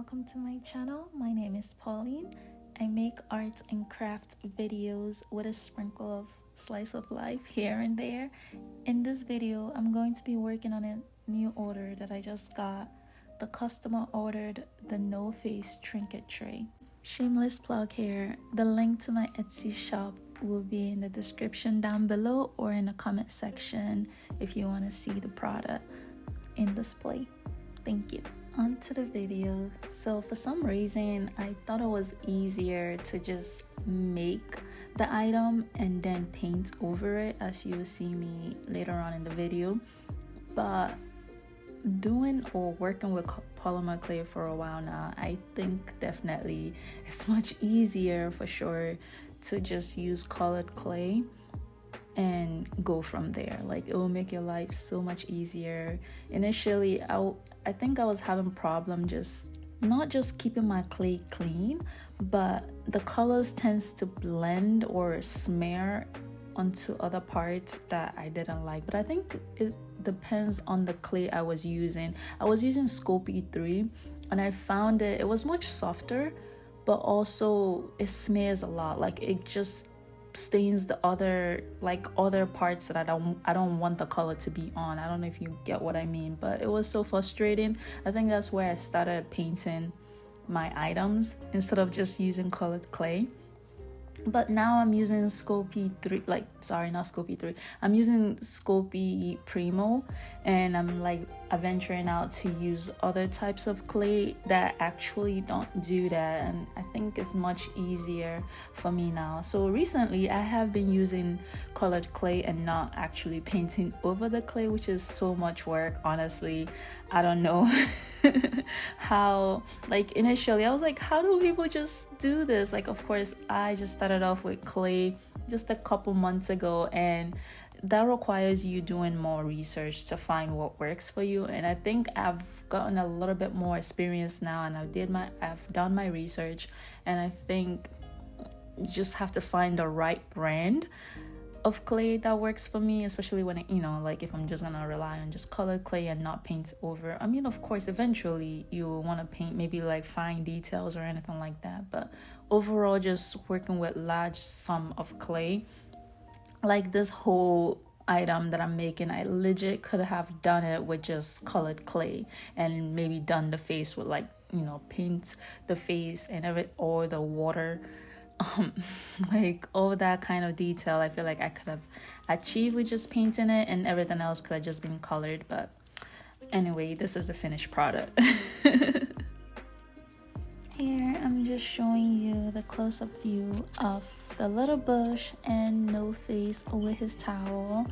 welcome to my channel. My name is Pauline. I make art and craft videos with a sprinkle of slice of life here and there. In this video, I'm going to be working on a new order that I just got. The customer ordered the no face trinket tray. Shameless plug here. The link to my Etsy shop will be in the description down below or in the comment section if you want to see the product in display. Thank you. On to the video. So for some reason I thought it was easier to just make the item and then paint over it, as you will see me later on in the video. But doing or working with polymer clay for a while now, I think definitely it's much easier for sure to just use colored clay and go from there. Like, it will make your life so much easier. Initially I think I was having problem just not just keeping my clay clean, but the colors tends to blend or smear onto other parts that I didn't like. But I think it depends on the clay I was using. I was using Sculpey 3 and I found it was much softer, but also it smears a lot. Like, it just stains the other parts that I don't want the color to be on. I don't know if you get what I mean, but it was so frustrating. I think that's where I started painting my items instead of just using colored clay. But now I'm using Sculpey 3, not Sculpey 3. I'm using Sculpey Primo, and I'm venturing out to use other types of clay that actually don't do that, and I think it's much easier for me now. So recently I have been using colored clay and not actually painting over the clay, which is so much work, honestly. I don't know how, initially I was like, how do people just do this? Of course I just started off with clay just a couple months ago, and that requires you doing more research to find what works for you. And I think I've gotten a little bit more experience now, and I've done my research, and I think you just have to find the right brand of clay that works for me, especially when if I'm just gonna rely on just colored clay and not paint over. I mean, of course eventually you want to paint maybe fine details or anything like that, but overall just working with large sum of clay. This whole item that I'm making, I legit could have done it with just colored clay and maybe done the face with paint the face and or the water, all that kind of detail. I feel like I could have achieved with just painting it, and everything else could have just been colored. But anyway, this is the finished product. Here I'm just showing you the close-up view of the little bush and no face with his towel.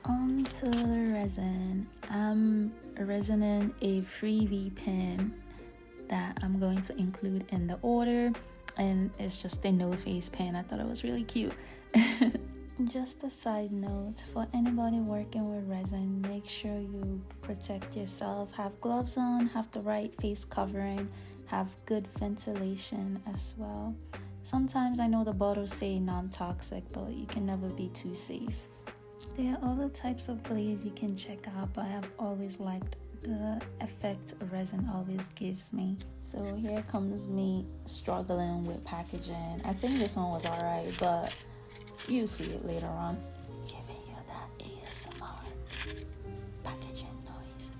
Onto the resin. I'm resining a freebie pin that I'm going to include in the order, and it's just a no face pen. I thought it was really cute. Just a side note, for anybody working with resin, make sure you protect yourself. Have gloves on, have the right face covering, have good ventilation as well. Sometimes I know the bottles say non-toxic, but you can never be too safe. There are other types of glaze you can check out, but I have always liked the effect resin always gives me. So here comes me struggling with packaging. I think this one was alright, but you see it later on. Giving you that ASMR packaging noise.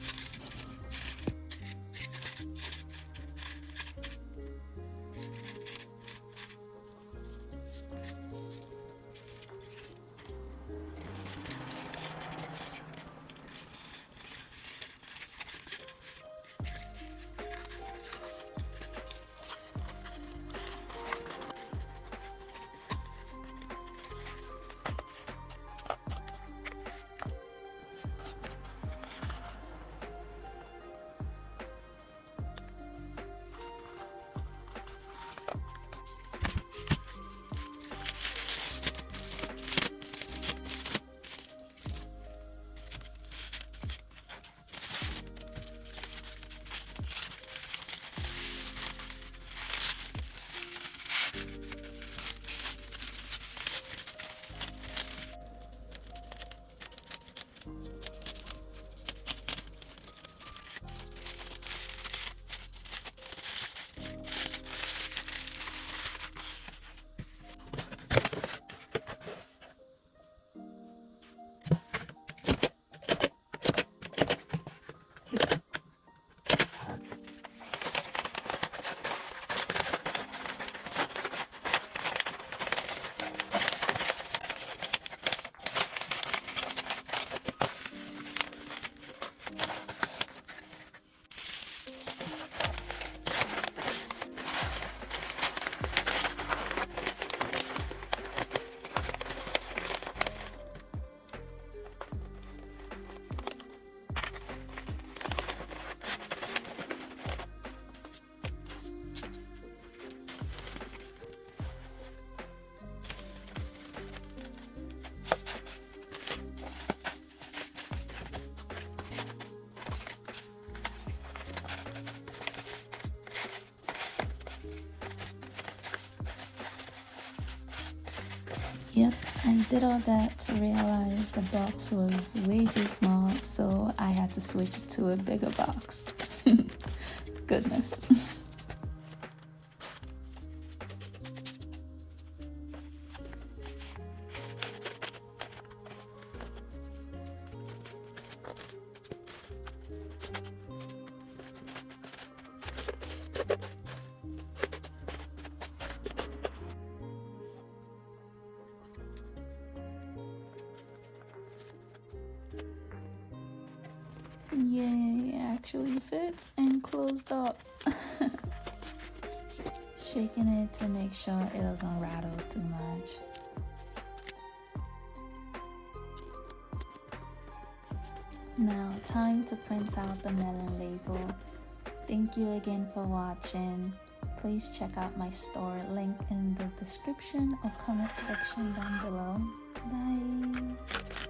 Yep, I did all that to realize the box was way too small, so I had to switch to a bigger box. Goodness. Yay, it actually fits and closed up. Shaking it to make sure it doesn't rattle too much. Now, time to print out the melon label. Thank you again for watching. Please check out my store, link in the description or comment section down below. Bye!